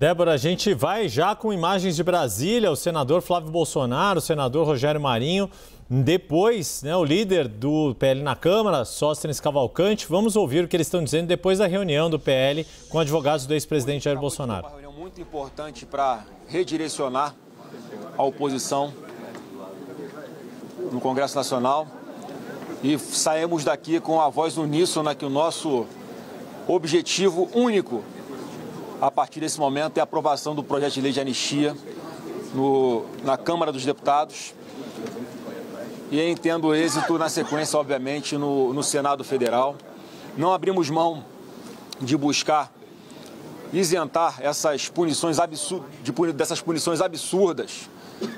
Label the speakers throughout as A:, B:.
A: Débora, a gente vai já com imagens de Brasília, o senador Flávio Bolsonaro, o senador Rogério Marinho, depois, o líder do PL na Câmara, Sóstenes Cavalcante. Vamos ouvir o que eles estão dizendo depois da reunião do PL com advogados do ex-presidente Jair Bolsonaro.
B: Uma reunião muito importante para redirecionar a oposição no Congresso Nacional e saímos daqui com a voz uníssona que o nosso objetivo único a partir desse momento é a aprovação do projeto de lei de anistia na Câmara dos Deputados e tendo êxito na sequência, obviamente, no Senado Federal. Não abrimos mão de buscar isentar essas punições dessas punições absurdas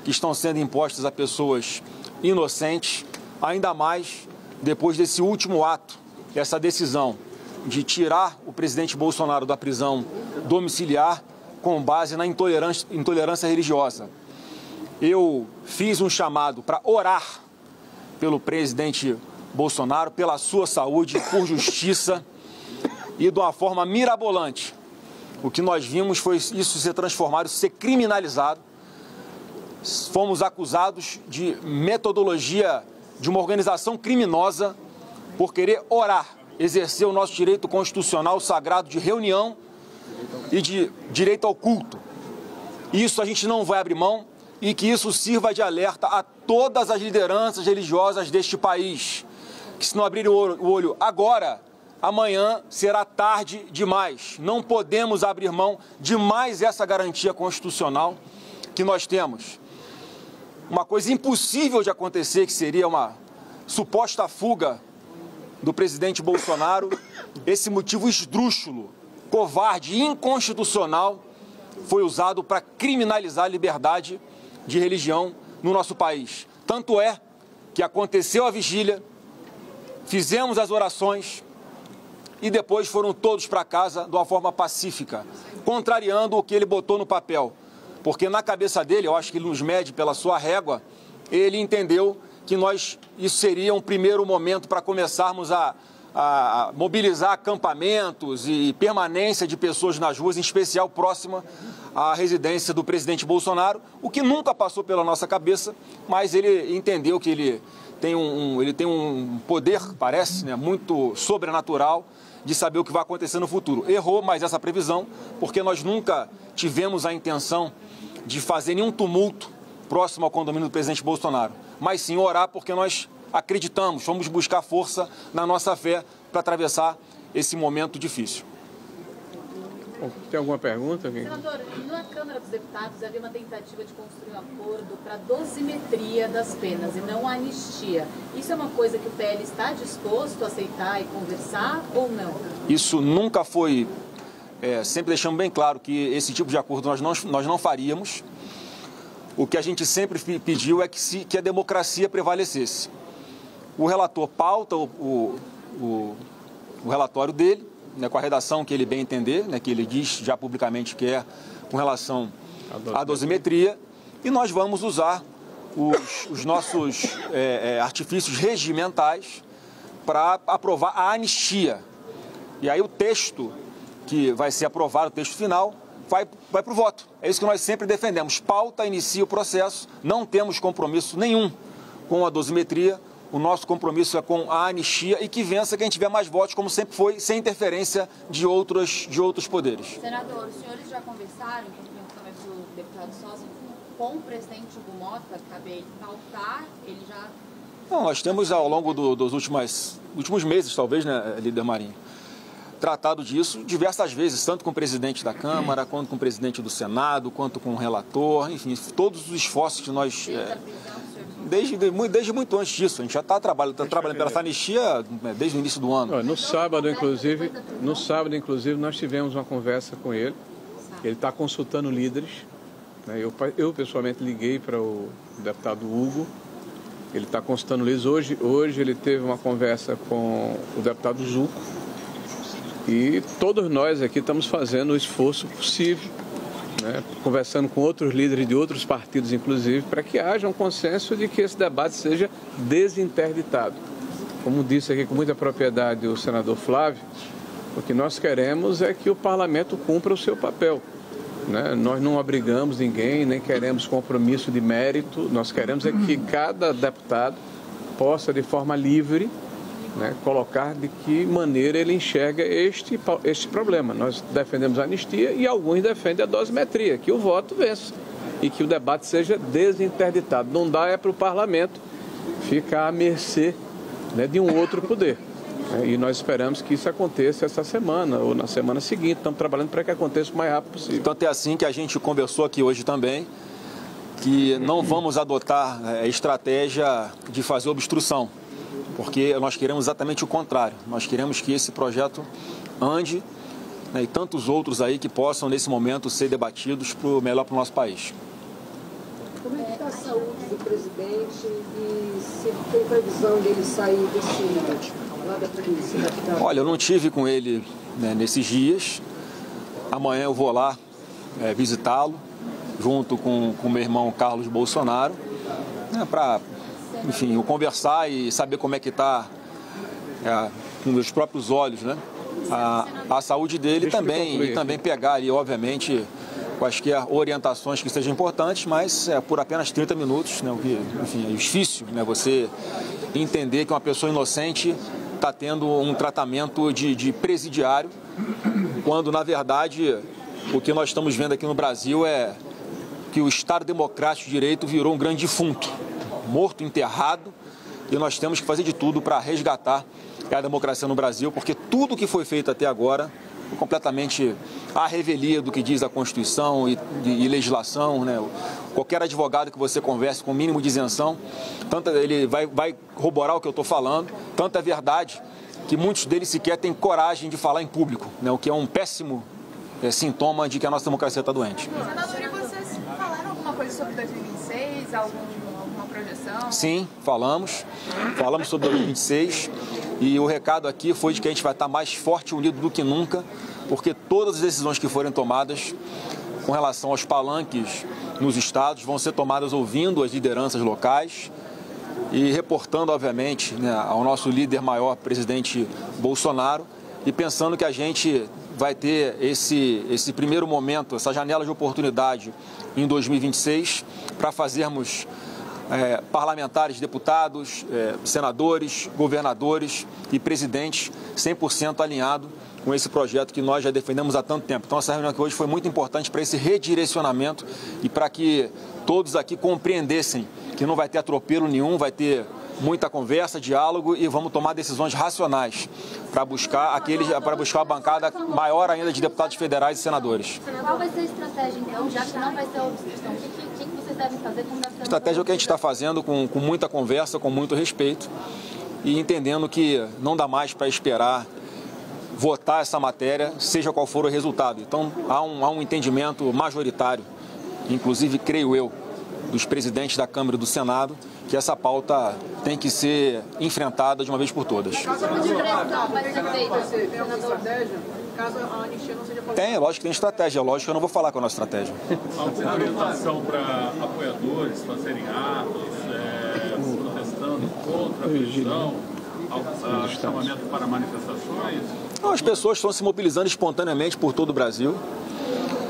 B: que estão sendo impostas a pessoas inocentes, ainda mais depois desse último ato, essa decisão de tirar o presidente Bolsonaro da prisão domiciliar com base na intolerância religiosa. Eu fiz um chamado para orar pelo presidente Bolsonaro, pela sua saúde, por justiça e de uma forma mirabolante. O que nós vimos foi isso ser transformado, ser criminalizado. Fomos acusados de metodologia de uma organização criminosa por querer orar, exercer o nosso direito constitucional sagrado de reunião e de direito ao culto. Isso a gente não vai abrir mão e que isso sirva de alerta a todas as lideranças religiosas deste país, que se não abrirem o olho agora, amanhã será tarde demais. Não podemos abrir mão de mais essa garantia constitucional que nós temos. Uma coisa impossível de acontecer, que seria uma suposta fuga do presidente Bolsonaro, esse motivo esdrúxulo, covarde e inconstitucional foi usado para criminalizar a liberdade de religião no nosso país. Tanto é que aconteceu a vigília, fizemos as orações e depois foram todos para casa de uma forma pacífica, contrariando o que ele botou no papel. Porque na cabeça dele, eu acho que ele nos mede pela sua régua, ele entendeu que isso seria um primeiro momento para começarmos a mobilizar acampamentos e permanência de pessoas nas ruas, em especial próxima à residência do presidente Bolsonaro, o que nunca passou pela nossa cabeça, mas ele entendeu que ele tem um poder, parece, muito sobrenatural, de saber o que vai acontecer no futuro. Errou mais essa previsão, porque nós nunca tivemos a intenção de fazer nenhum tumulto próximo ao condomínio do presidente Bolsonaro, mas sim orar, porque nós acreditamos, vamos buscar força na nossa fé para atravessar esse momento difícil.
C: Bom, tem alguma pergunta?
D: Senador, na Câmara dos Deputados havia uma tentativa de construir um acordo para dosimetria das penas e não a anistia. Isso é uma coisa que o PL está disposto a aceitar e conversar ou não?
B: Isso nunca foi, sempre deixamos bem claro que esse tipo de acordo nós não faríamos. O que a gente sempre pediu é que a democracia prevalecesse. O relator pauta o relatório dele, com a redação que ele bem entender, que ele diz já publicamente que é com relação à dosimetria, e nós vamos usar os nossos artifícios regimentais para aprovar a anistia. E aí o texto que vai ser aprovado, o texto final, vai para o voto. É isso que nós sempre defendemos. Pauta, inicia o processo, não temos compromisso nenhum com a dosimetria. O nosso compromisso é com a anistia e que vença quem tiver mais votos, como sempre foi, sem interferência de outros poderes.
D: Senador, os senhores já conversaram, com o deputado Sóstenes, com o presidente Hugo Mota, cabe ele pautar, ele já...
B: Não, nós temos ao longo dos últimos meses, talvez, líder Marinho, tratado disso diversas vezes, tanto com o presidente da Câmara, quanto com o presidente do Senado, quanto com o relator, enfim, todos os esforços que nós... Desde muito antes disso, a gente já está trabalhando pela anistia desde o início do ano.
C: No sábado, inclusive, nós tivemos uma conversa com ele. Ele está consultando líderes. Eu pessoalmente liguei para o deputado Hugo. Ele está consultando líderes. Hoje ele teve uma conversa com o deputado Zuco. E todos nós aqui estamos fazendo o esforço possível, conversando com outros líderes de outros partidos, inclusive, para que haja um consenso de que esse debate seja desinterditado. Como disse aqui com muita propriedade o senador Flávio, o que nós queremos é que o parlamento cumpra o seu papel. né? Nós não obrigamos ninguém, nem queremos compromisso de mérito. Nós queremos é que cada deputado possa, de forma livre, né, colocar de que maneira ele enxerga este problema. Nós defendemos a anistia e alguns defendem a dosimetria, que o voto vença e que o debate seja desinterditado. Não dá para o parlamento ficar à mercê, né, de um outro poder. E nós esperamos que isso aconteça essa semana ou na semana seguinte. Estamos trabalhando para que aconteça o mais rápido possível.
B: Tanto é assim que a gente conversou aqui hoje também, que não vamos adotar a estratégia de fazer obstrução, porque nós queremos exatamente o contrário. Nós queremos que esse projeto ande, né, e tantos outros aí que possam, nesse momento, ser debatidos melhor para o nosso país.
E: Como é que está a saúde do presidente e se tem previsão dele sair lá da polícia?
B: Olha, eu não tive com ele, né, nesses dias. Amanhã eu vou lá visitá-lo, junto com o meu irmão Carlos Bolsonaro, né, para, enfim, eu conversar e saber como é que está, com meus próprios olhos, né, a saúde dele também, e também pegar ali, obviamente, quaisquer orientações que sejam importantes, mas por apenas 30 minutos, né, enfim, é difícil, né, você entender que uma pessoa inocente está tendo um tratamento de presidiário, quando, na verdade, o que nós estamos vendo aqui no Brasil é que o Estado Democrático de Direito virou um grande defunto, morto, enterrado, e nós temos que fazer de tudo para resgatar a democracia no Brasil, porque tudo que foi feito até agora foi completamente à revelia do que diz a Constituição e legislação, né? Qualquer advogado que você converse com o mínimo de isenção, tanto ele vai corroborar o que eu estou falando, tanto é verdade que muitos deles sequer têm coragem de falar em público, né? O que é um péssimo sintoma de que a nossa democracia está doente.
F: Senador, e vocês falaram alguma coisa sobre 2026, alguma projeção?
B: Sim, falamos sobre 2026 e o recado aqui foi de que a gente vai estar mais forte e unido do que nunca, porque todas as decisões que forem tomadas com relação aos palanques nos estados vão ser tomadas ouvindo as lideranças locais e reportando, obviamente, né, ao nosso líder maior, presidente Bolsonaro, e pensando que a gente vai ter esse primeiro momento, essa janela de oportunidade em 2026 para fazermos parlamentares, deputados, senadores, governadores e presidentes 100% alinhado com esse projeto que nós já defendemos há tanto tempo. Então, essa reunião aqui hoje foi muito importante para esse redirecionamento e para que todos aqui compreendessem que não vai ter atropelo nenhum, vai ter muita conversa, diálogo e vamos tomar decisões racionais para buscar a bancada maior ainda de deputados federais e senadores.
G: Qual vai ser a estratégia, então, já que não vai ser a obstrução? O que vocês devem fazer?
B: A estratégia é o que a gente está fazendo com muita conversa, com muito respeito e entendendo que não dá mais para esperar votar essa matéria, seja qual for o resultado. Então, há um entendimento majoritário, inclusive, creio eu, dos presidentes da Câmara e do Senado, que essa pauta tem que ser enfrentada de uma vez por todas. Tem, lógico que tem estratégia, lógico que eu não vou falar com a nossa estratégia.
H: Alguma orientação para apoiadores fazerem atos, protestando contra a prisão, chamamento para manifestações?
B: As pessoas estão se mobilizando espontaneamente por todo o Brasil.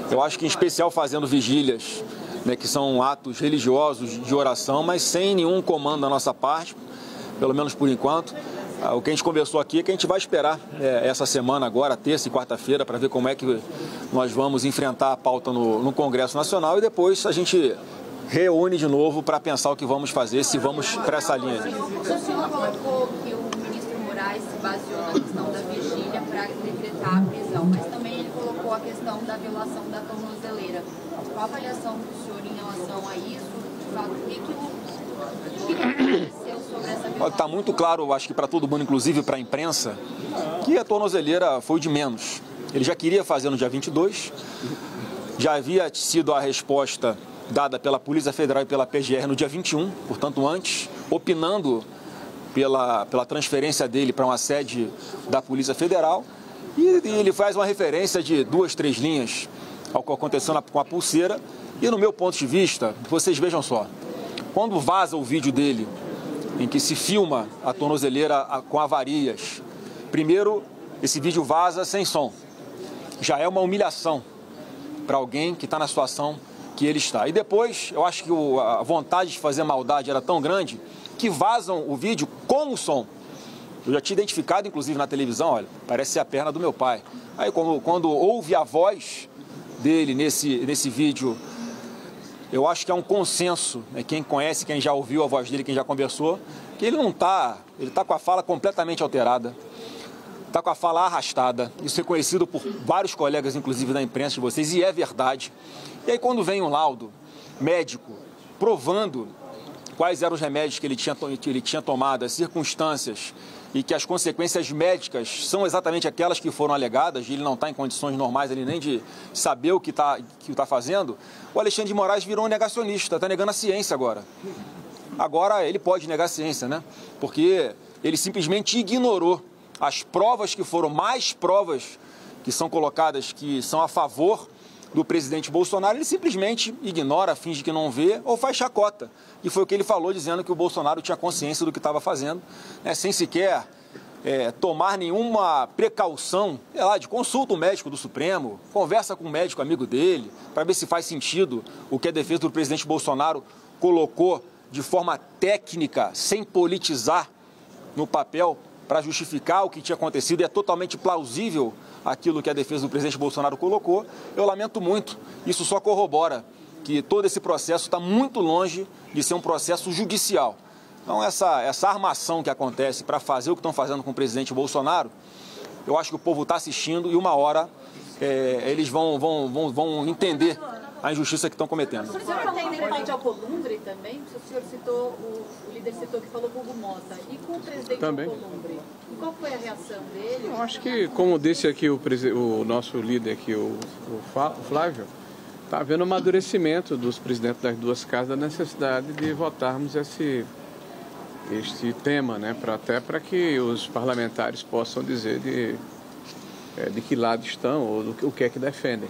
B: Eu acho que, em especial, fazendo vigílias, né, que são atos religiosos de oração, mas sem nenhum comando da nossa parte, pelo menos por enquanto. O que a gente conversou aqui é que a gente vai esperar essa semana agora, terça e quarta-feira, para ver como é que nós vamos enfrentar a pauta no Congresso Nacional e depois a gente reúne de novo para pensar o que vamos fazer, se vamos para essa linha.
D: O senhor colocou que o ministro Moraes se baseou na questão da vigília para decretar a prisão, mas também ele colocou a questão da violação da tornozeleira. Qual a avaliação do senhor em relação a isso? O que aconteceu sobre essa violação?
B: Está muito claro, acho que para todo mundo, inclusive para a imprensa, que a tornozeleira foi de menos. Ele já queria fazer no dia 22, já havia sido a resposta dada pela Polícia Federal e pela PGR no dia 21, portanto antes, opinando pela transferência dele para uma sede da Polícia Federal, e ele faz uma referência de 2, 3 linhas ao que aconteceu com a pulseira, e no meu ponto de vista, vocês vejam só, quando vaza o vídeo dele, em que se filma a tornozeleira com avarias, primeiro, esse vídeo vaza sem som, já é uma humilhação para alguém que está na situação que ele está. E depois, eu acho que a vontade de fazer maldade era tão grande que vazam o vídeo com o som. Eu já tinha identificado, inclusive, na televisão, olha, parece ser a perna do meu pai. Aí, quando ouve a voz dele nesse vídeo, eu acho que é um consenso, né? Quem conhece, quem já ouviu a voz dele, quem já conversou, que ele está com a fala completamente alterada, está com a fala arrastada. Isso é conhecido por vários colegas, inclusive da imprensa de vocês, e é verdade. E aí, quando vem um laudo médico provando quais eram os remédios que ele tinha tomado, as circunstâncias e que as consequências médicas são exatamente aquelas que foram alegadas, e ele não está em condições normais ali nem de saber o que está fazendo, o Alexandre de Moraes virou um negacionista, está negando a ciência agora. Agora ele pode negar a ciência, né? Porque ele simplesmente ignorou as provas que foram mais provas que são colocadas, que são a favor do presidente Bolsonaro. Ele simplesmente ignora, finge que não vê ou faz chacota. E foi o que ele falou, dizendo que o Bolsonaro tinha consciência do que estava fazendo, né, sem sequer tomar nenhuma precaução. De consulta o médico do Supremo, conversa com um médico amigo dele, para ver se faz sentido o que a defesa do presidente Bolsonaro colocou de forma técnica, sem politizar no papel, para justificar o que tinha acontecido. E é totalmente plausível aquilo que a defesa do presidente Bolsonaro colocou. Eu lamento muito, isso só corrobora que todo esse processo está muito longe de ser um processo judicial. Então, essa armação que acontece para fazer o que estão fazendo com o presidente Bolsonaro, eu acho que o povo está assistindo e uma hora eles vão entender a injustiça que estão cometendo.
D: O senhor tem debate ao Alcolumbre também? O senhor citou, o líder citou que falou com o Hugo Mota. E com o presidente também. Alcolumbre? E qual foi a reação dele?
C: Eu acho que, como disse aqui o nosso líder aqui, o Flávio, está havendo um amadurecimento dos presidentes das duas casas da necessidade de votarmos este tema, né? Até para que os parlamentares possam dizer de que lado estão ou o que é que defendem.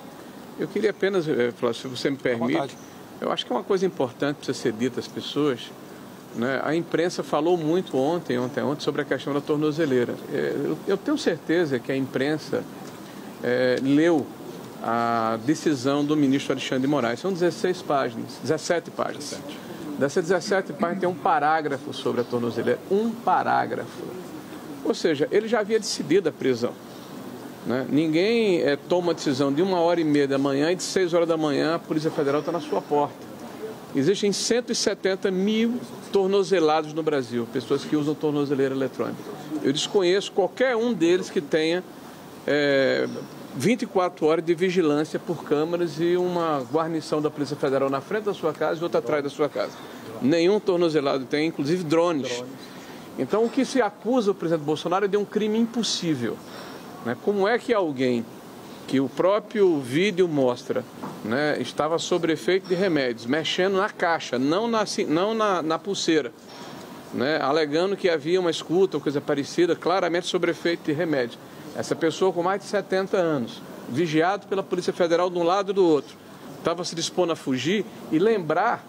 C: Eu queria apenas, Flávio, se você me permite, eu acho que é uma coisa importante para ser dita às pessoas, né? A imprensa falou muito ontem sobre a questão da tornozeleira. Eu tenho certeza que a imprensa leu a decisão do ministro Alexandre de Moraes. São 17 páginas. Dessas 17 páginas tem um parágrafo sobre a tornozeleira. Um parágrafo. Ou seja, ele já havia decidido a prisão, né? Ninguém toma a decisão de 1h30 da manhã e de 6 horas da manhã a Polícia Federal está na sua porta. Existem 170 mil tornozelados no Brasil, pessoas que usam tornozeleira eletrônica. Eu desconheço qualquer um deles que tenha 24 horas de vigilância por câmeras e uma guarnição da Polícia Federal na frente da sua casa e outra atrás da sua casa. Nenhum tornozelado tem, inclusive drones. Então, o que se acusa o presidente Bolsonaro é de um crime impossível, né? Como é que alguém que o próprio vídeo mostra, né, estava sob efeito de remédios, mexendo na caixa, não na pulseira, né, alegando que havia uma escuta ou coisa parecida, claramente sob efeito de remédios. Essa pessoa com mais de 70 anos, vigiado pela Polícia Federal de um lado e do outro, estava se dispondo a fugir e lembrar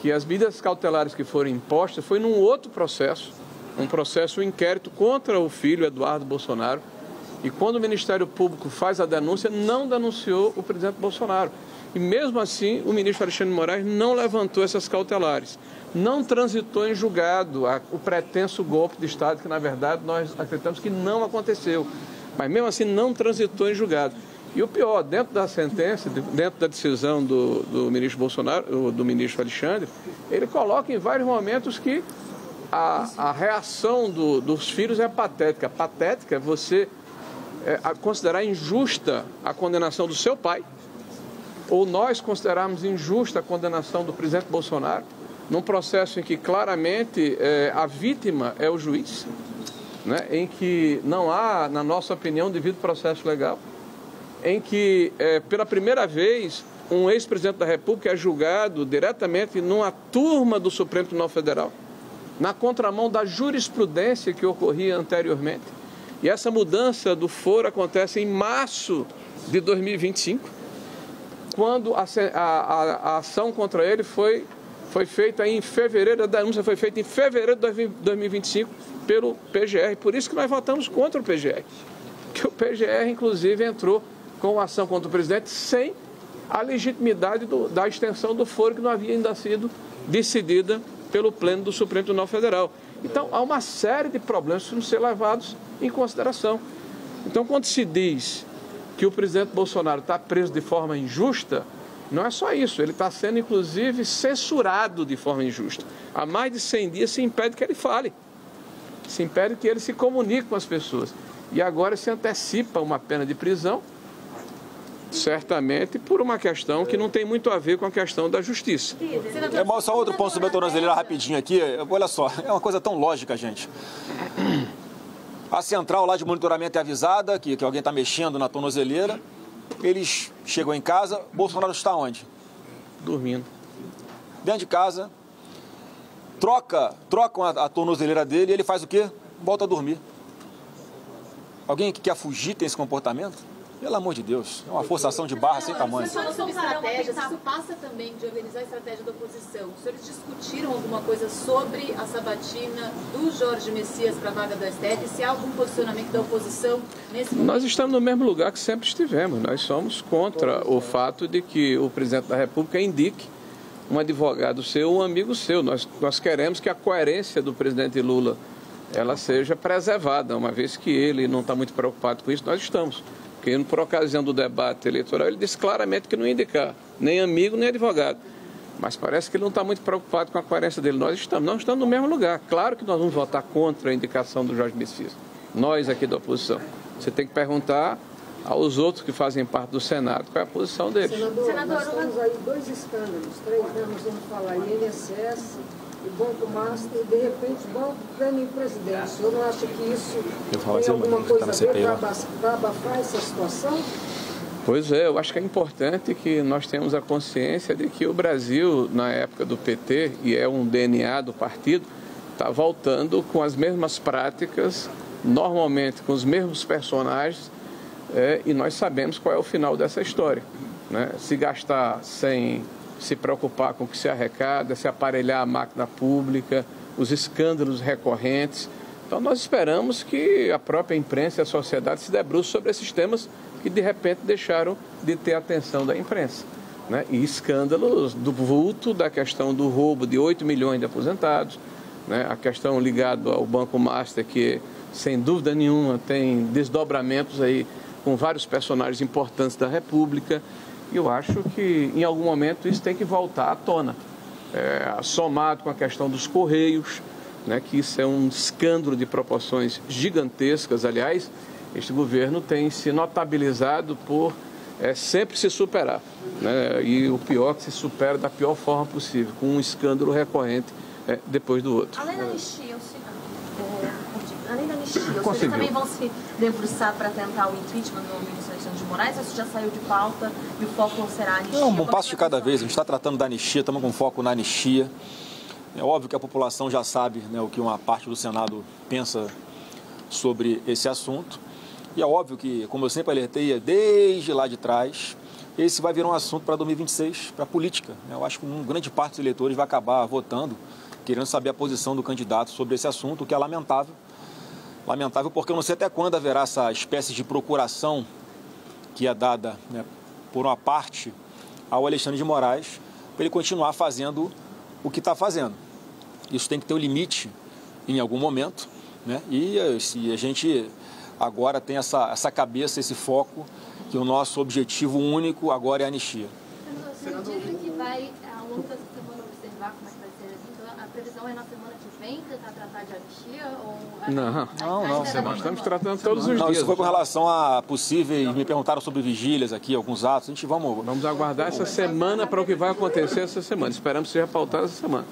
C: que as medidas cautelares que foram impostas foi num outro processo, um inquérito contra o filho Eduardo Bolsonaro. E quando o Ministério Público faz a denúncia, não denunciou o presidente Bolsonaro. E mesmo assim, o ministro Alexandre de Moraes não levantou essas cautelares. Não transitou em julgado o pretenso golpe de Estado, que na verdade nós acreditamos que não aconteceu. Mas mesmo assim não transitou em julgado. E o pior, dentro da sentença, dentro da decisão do ministro Bolsonaro, do ministro Alexandre, ele coloca em vários momentos que a reação dos filhos é patética. Patética é você considerar injusta a condenação do seu pai, ou nós considerarmos injusta a condenação do presidente Bolsonaro, num processo em que claramente a vítima é o juiz, né? Em que não há, na nossa opinião, devido processo legal, em que, pela primeira vez, um ex-presidente da República é julgado diretamente numa turma do Supremo Tribunal Federal, na contramão da jurisprudência que ocorria anteriormente. E essa mudança do foro acontece em março de 2025, quando a ação contra ele foi feita em fevereiro, a denúncia foi feita em fevereiro de 2025 pelo PGR. Por isso que nós votamos contra o PGR, que o PGR, inclusive, entrou com a ação contra o presidente sem a legitimidade da extensão do foro que não havia ainda sido decidida pelo Pleno do Supremo Tribunal Federal. Então, há uma série de problemas que precisam ser levados em consideração. Então, quando se diz que o presidente Bolsonaro está preso de forma injusta, não é só isso, ele está sendo, inclusive, censurado de forma injusta. Há mais de 100 dias se impede que ele fale, se impede que ele se comunique com as pessoas. E agora se antecipa uma pena de prisão, certamente por uma questão que não tem muito a ver com a questão da justiça.
B: Só outro ponto sobre a tornozeleira rapidinho aqui. Olha só, é uma coisa tão lógica, gente. A central lá de monitoramento é avisada que alguém está mexendo na tornozeleira. Eles chegam em casa, Bolsonaro está onde?
C: Dormindo.
B: Dentro de casa, trocam a tornozeleira dele e ele faz o quê? Volta a dormir. Alguém que quer fugir tem esse comportamento? Pelo amor de Deus, é uma forçação de barra sem tamanho.
D: Vocês falam sobre estratégias, isso passa também de organizar a estratégia da oposição. Os senhores discutiram alguma coisa sobre a sabatina do Jorge Messias para a vaga do STF? Se há algum posicionamento da oposição nesse momento?
C: Nós estamos no mesmo lugar que sempre estivemos. Nós somos contra o fato de que o presidente da República indique um advogado seu, um amigo seu. Nós queremos que a coerência do presidente Lula ela seja preservada, uma vez que ele não está muito preocupado com isso, nós estamos. Porque por ocasião do debate eleitoral ele disse claramente que não ia indicar nem amigo nem advogado. Mas parece que ele não está muito preocupado com a coerência dele. Nós estamos no mesmo lugar. Claro que nós vamos votar contra a indicação do Jorge Messias. Nós aqui da oposição. Você tem que perguntar aos outros que fazem parte do Senado qual é a posição deles.
E: Senador, nós temos aí 2 escândalos, 3 anos, vamos falar, INSS, o Banco Master, e de repente o Banco Prêmio Presidente. O senhor não acha que isso tem alguma coisa a ver para abafar essa situação?
C: Pois é, eu acho que é importante que nós tenhamos a consciência de que o Brasil, na época do PT, e é um DNA do partido, está voltando com as mesmas práticas, normalmente com os mesmos personagens, e nós sabemos qual é o final dessa história, né? Se gastar sem se preocupar com o que se arrecada, se aparelhar a máquina pública, os escândalos recorrentes. Então nós esperamos que a própria imprensa e a sociedade se debrucem sobre esses temas que de repente deixaram de ter a atenção da imprensa, né? E escândalos do vulto da questão do roubo de 8 milhões de aposentados, né? A questão ligada ao Banco Master, que sem dúvida nenhuma tem desdobramentos aí com vários personagens importantes da República. E eu acho que, em algum momento, isso tem que voltar à tona. Somado com a questão dos Correios, né, que isso é um escândalo de proporções gigantescas. Aliás, este governo tem se notabilizado por sempre se superar, né, e o pior que se supera da pior forma possível, com um escândalo recorrente depois do outro.
G: Além da anistia, os senhores também vão se debruçar para tentar o impeachment do ministro Alexandre de Moraes? Isso já saiu de pauta e o foco será a anistia?
B: Não, um passo de cada vez. A gente está tratando da anistia, estamos com foco na anistia. É óbvio que a população já sabe, né, o que uma parte do Senado pensa sobre esse assunto. E é óbvio que, como eu sempre alertei desde lá de trás, esse vai virar um assunto para 2026, para a política. Eu acho que uma grande parte dos eleitores vai acabar votando, querendo saber a posição do candidato sobre esse assunto, o que é lamentável. Lamentável porque eu não sei até quando haverá essa espécie de procuração que é dada, né, por uma parte ao Alexandre de Moraes, para ele continuar fazendo o que está fazendo. Isso tem que ter um limite em algum momento, né? E se a gente agora tem essa cabeça, esse foco, que o nosso objetivo único agora é a anistia.
G: Você disse que vai, ao longo dessa semana, observar como é que vai ser. Então, a previsão é na semana que vem tentar tratar de anistia? Ou
C: Não. Nós estamos tratando todos os dias.
B: Isso foi com relação a possíveis, me perguntaram sobre vigílias aqui, alguns atos. A gente vamos
C: aguardar essa semana para o que vai acontecer essa semana. Esperamos que seja pautado essa semana.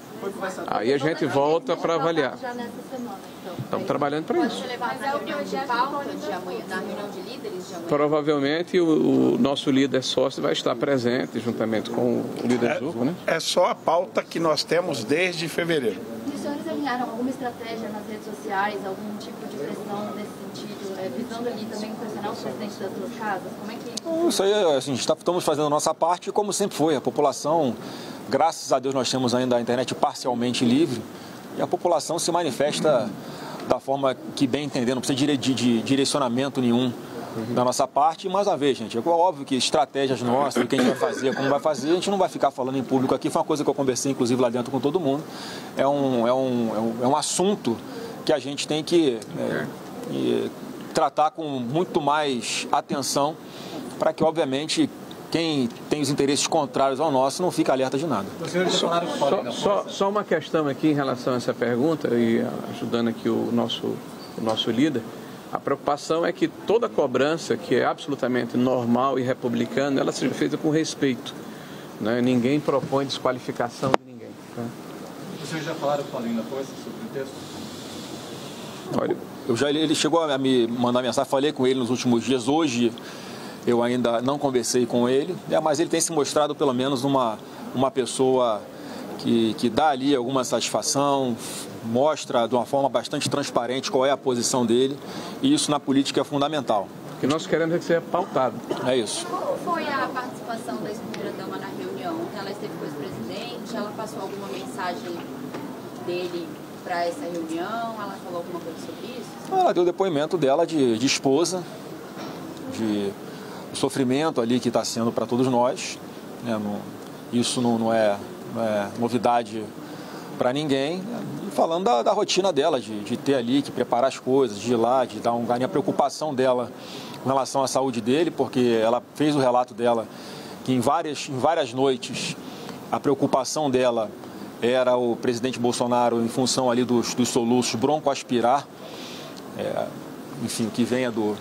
C: Aí a gente volta para avaliar.
G: Já nessa semana, então.
C: Estamos trabalhando para isso.
D: Mas é o projeto de pauta de amanhã, na reunião de líderes de amanhã?
C: Provavelmente o nosso líder sócio vai estar presente juntamente com o líder Zucco, né?
I: É só a pauta que nós temos desde fevereiro.
G: E os senhores alinharam alguma estratégia nas redes sociais, algum tipo de pressão nesse sentido, visando ali também pressionar os presidentes das duas casas? Como é que...
B: Isso aí, assim, estamos fazendo a nossa parte, como sempre foi. A população, graças a Deus, nós temos ainda a internet parcialmente livre e a população se manifesta da forma que bem entender, não precisa de direcionamento nenhum da nossa parte. E, mais uma vez, gente, é óbvio que estratégias nossas, o que a gente vai fazer, como vai fazer, a gente não vai ficar falando em público aqui. Foi uma coisa que eu conversei, inclusive, lá dentro com todo mundo. É um assunto que a gente tem que tratar com muito mais atenção para que, obviamente, quem tem os interesses contrários ao nosso não fica alerta de nada.
C: Só uma questão aqui em relação a essa pergunta, e ajudando aqui o nosso líder. A preocupação é que toda cobrança, que é absolutamente normal e republicana, ela seja feita com respeito, né? Ninguém propõe desqualificação de ninguém. Tá?
H: Vocês já falaram com o Paulinho da Força sobre o texto?
B: Olha, ele chegou a me mandar mensagem, falei com ele nos últimos dias. Hoje eu ainda não conversei com ele, mas ele tem se mostrado pelo menos uma pessoa que dá ali alguma satisfação, mostra de uma forma bastante transparente qual é a posição dele, e isso na política é fundamental.
C: O que nós queremos é que seja pautado.
B: É isso.
G: Como foi a participação da ex-primeira-dama na reunião? Ela esteve com o ex-presidente, ela passou alguma mensagem dele para essa reunião, ela falou alguma coisa sobre isso?
B: Ela deu o depoimento dela de esposa, de sofrimento ali que está sendo para todos nós, né? Isso não é novidade para ninguém, falando da rotina dela, de ter ali que preparar as coisas, de ir lá, de dar um carinho, a preocupação dela com relação à saúde dele, porque ela fez o relato dela que em várias noites a preocupação dela era o presidente Bolsonaro em função ali dos soluços broncoaspirar, enfim, que venha do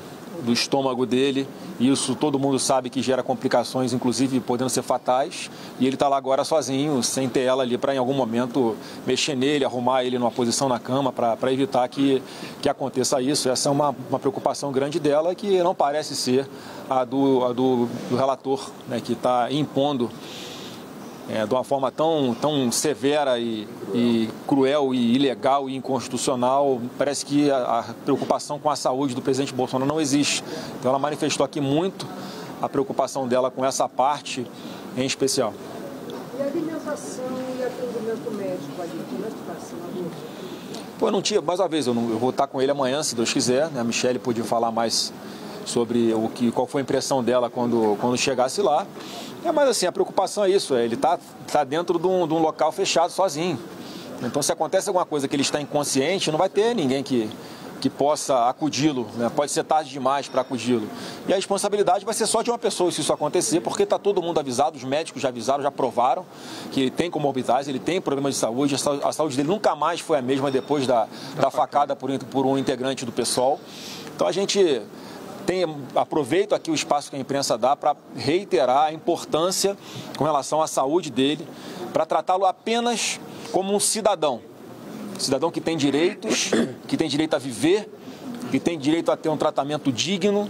B: estômago dele. Isso todo mundo sabe que gera complicações, inclusive podendo ser fatais, e ele está lá agora sozinho, sem ter ela ali para em algum momento mexer nele, arrumar ele numa posição na cama para evitar que aconteça isso. Essa é uma preocupação grande dela, que não parece ser a do relator, né, que está impondo de uma forma tão severa e cruel e ilegal e inconstitucional. Parece que a preocupação com a saúde do presidente Bolsonaro não existe. Então ela manifestou aqui muito a preocupação dela com essa parte em especial.
E: E a alimentação e atendimento médico ali, como é que está, senador?
B: Pô, não tinha, mais uma vez, eu vou estar com ele amanhã, se Deus quiser, né? A Michelle podia falar mais sobre qual foi a impressão dela quando chegasse lá. Mas assim, a preocupação é isso, ele está dentro de um local fechado sozinho. Então, se acontece alguma coisa que ele está inconsciente, não vai ter ninguém que possa acudi-lo, né? Pode ser tarde demais para acudi-lo. E a responsabilidade vai ser só de uma pessoa se isso acontecer, porque está todo mundo avisado, os médicos já avisaram, já provaram que ele tem comorbidades, ele tem problemas de saúde, a saúde dele nunca mais foi a mesma depois da facada por um integrante do PSOL. Então, a gente aproveito aqui o espaço que a imprensa dá para reiterar a importância com relação à saúde dele, para tratá-lo apenas como um cidadão que tem direitos, que tem direito a viver, que tem direito a ter um tratamento digno,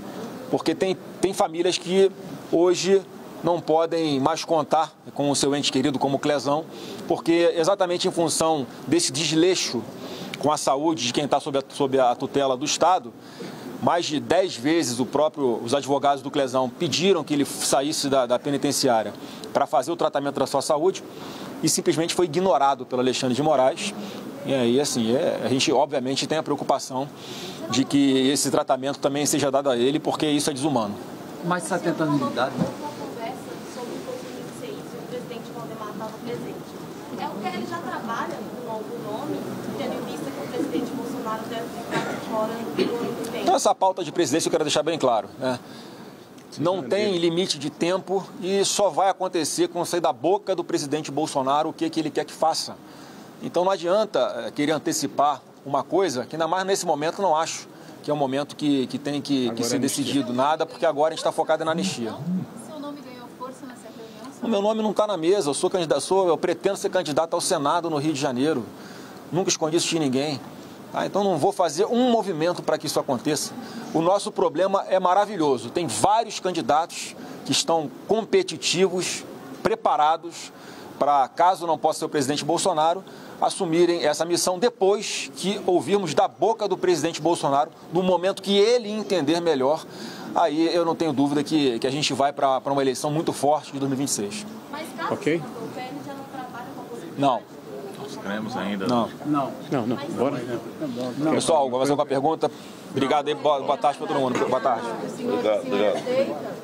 B: porque tem famílias que hoje não podem mais contar com o seu ente querido como Clezão, porque exatamente em função desse desleixo com a saúde de quem está sob a tutela do Estado, mais de 10 vezes os advogados do Clezão pediram que ele saísse da penitenciária para fazer o tratamento da sua saúde e simplesmente foi ignorado pelo Alexandre de Moraes. E aí, assim, a gente obviamente tem a preocupação de que esse tratamento também seja dado a ele, porque isso é desumano.
J: Mas está tentando lidar, né?
G: Conversa sobre o 2006, o presidente Valdemar estava presente. É o que ele já trabalha com algum nome, tendo em vista que o presidente Bolsonaro deve ficar fora do ano que vem.
B: Então, essa pauta de presidência eu quero deixar bem claro, né? Não tem limite de tempo e só vai acontecer quando sair da boca do presidente Bolsonaro o que ele quer que faça. Então não adianta querer antecipar uma coisa que, ainda mais nesse momento, não acho que é um momento que tem que ser decidido nada, porque agora a gente está focado na anistia.
D: Seu nome ganhou força nessa reunião?
B: O meu nome não está na mesa, eu pretendo ser candidato ao Senado no Rio de Janeiro. Nunca escondi isso de ninguém. Então não vou fazer um movimento para que isso aconteça. O nosso problema é maravilhoso. Tem vários candidatos que estão competitivos, preparados para, caso não possa ser o presidente Bolsonaro, assumirem essa missão depois que ouvirmos da boca do presidente Bolsonaro, no momento que ele entender melhor. Aí eu não tenho dúvida que a gente vai para uma eleição muito forte de 2026.
G: Mas caso
C: ok?
G: o PL já não trabalha com a possibilidade?
B: Não.
H: Cremos ainda?
C: Não. Bora.
B: Pessoal, vamos fazer uma pergunta. Obrigado aí, boa tarde para todo mundo. Boa tarde. Obrigado.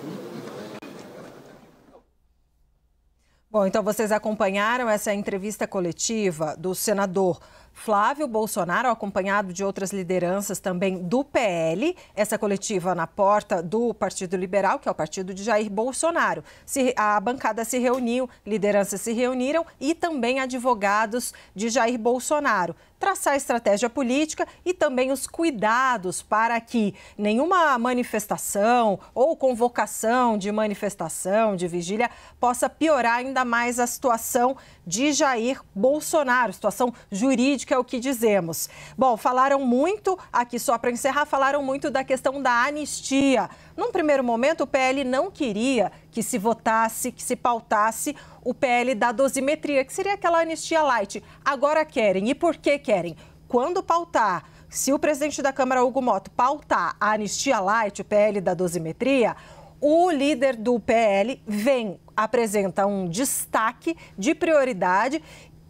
K: Bom, então vocês acompanharam essa entrevista coletiva do senador Flávio Bolsonaro, acompanhado de outras lideranças também do PL, essa coletiva na porta do Partido Liberal, que é o partido de Jair Bolsonaro. A bancada se reuniu, lideranças se reuniram e também advogados de Jair Bolsonaro. Traçar a estratégia política e também os cuidados para que nenhuma manifestação ou convocação de manifestação, de vigília, possa piorar ainda mais a situação de Jair Bolsonaro, situação jurídica é o que dizemos. Bom, falaram muito, aqui só para encerrar, falaram muito da questão da anistia. Num primeiro momento, o PL não queria que se votasse, que se pautasse o PL da dosimetria, que seria aquela anistia light. Agora querem. E por que querem? Quando pautar, se o presidente da Câmara, Hugo Motto, pautar a anistia light, o PL da dosimetria, o líder do PL apresenta um destaque de prioridade,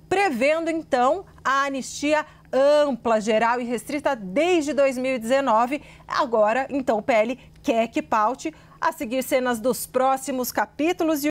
K: prevendo, então, a anistia ampla, geral e restrita desde 2019. Agora, então, o PL quer que paute. A seguir, cenas dos próximos capítulos.